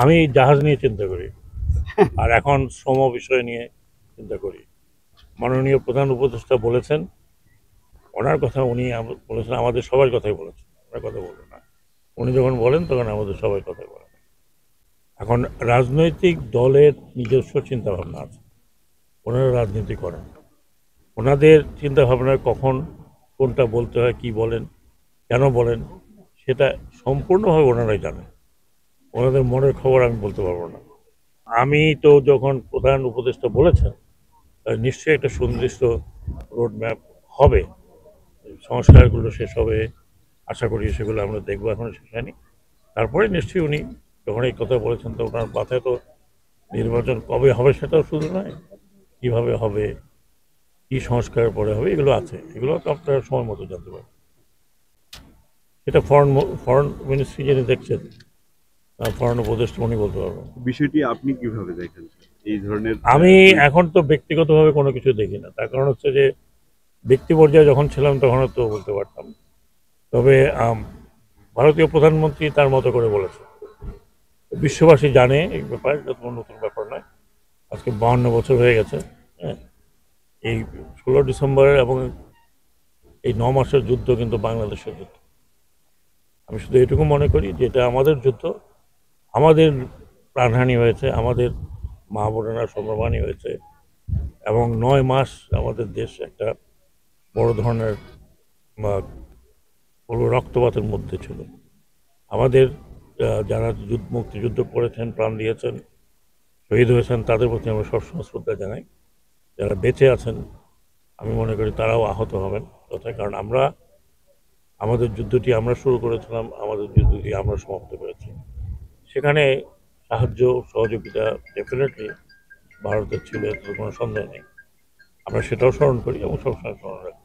আমি জাহাজ নিয়ে চিন্তা করি, আর এখন শ্রম বিষয় নিয়ে চিন্তা করি। মাননীয় প্রধান উপদেষ্টা বলেছেন, ওনার কথা উনি বলেছেন, আমাদের সবার কথাই বলেছেন, ওনার কথা বলবেন না। উনি যখন বলেন তখন আমাদের সবার কথাই বলেন। এখন রাজনৈতিক দলের নিজস্ব চিন্তা ভাবনা আছে, ওনারা রাজনীতি করেন, ওনাদের চিন্তা ভাবনায় কখন কোনটা বলতে হয়, কি বলেন, কেন বলেন, সেটা সম্পূর্ণভাবে ওনারাই জানেন। ওনাদের মনের খবর আমি বলতে পারবো না। আমি তো যখন প্রধান উপদেষ্টা বলেছেন, নিশ্চয়ই একটা সুনির্দিষ্ট রোড ম্যাপ হবে, সংস্কারগুলো শেষ হবে, আশা করি সেগুলো আমরা দেখবো, এখনো শেষ হয়নি। তারপরে নিশ্চয়ই উনি যখন এই কথা বলেছেন, তো ওনার মাথায় তো নির্বাচন কবে হবে সেটাও শুধু নয়, কিভাবে হবে, কি সংস্কারের পরে হবে, এগুলো আছে, এগুলো তো আপনারা সময় মতো জানতে পারবেন। এটা ফরেন মিনিস্ট্রি যিনি দেখছেন, ফরেন উপদেষ্টা উনি বলতে পারবেন। বিষয়টি আপনি কিভাবে দেখেন এই ধরনের আমি এখন তো ব্যক্তিগতভাবে কোনো কিছু দেখি না, তার কারণ হচ্ছে যে ব্যক্তি পর্যায়ে যখন ছিলাম তখন তো বলতে পারতাম। তবে ভারতীয় প্রধানমন্ত্রী তার মতো করে বলেছে, বিশ্ববাসী জানে এই ব্যাপার, এটা কোনো নতুন ব্যাপার নয়। আজকে 52 বছর হয়ে গেছে। হ্যাঁ, এই 16 ডিসেম্বরের এবং এই 9 মাসের যুদ্ধ কিন্তু বাংলাদেশের যুদ্ধ। আমি শুধু এটুকু মনে করি যে এটা আমাদের যুদ্ধ, আমাদের প্রাণহানি হয়েছে, আমাদের মা বোনেরা সর্বহানি হয়েছে, এবং 9 মাস আমাদের দেশ একটা বড় ধরনের রক্তপাতের মধ্যে ছিল। আমাদের যারা মুক্তিযুদ্ধ করেছেন, প্রাণ দিয়েছেন, শহীদ হয়েছেন, তাদের প্রতি আমরা সবসময় শ্রদ্ধা জানাই। যারা বেঁচে আছেন আমি মনে করি তারাও আহত হবেন তথায়, কারণ আমরা আমাদের যুদ্ধটি আমরা শুরু করেছিলাম, আমাদের যুদ্ধটি আমরা সমাপ্ত করেছি। সেখানে সাহায্য সহযোগিতা ডেফিনেটলি ভারতের ছিল, এতে কোনো সন্দেহ নেই। আমরা সেটাও স্মরণ করি এবং সবসময় স্মরণ রাখি।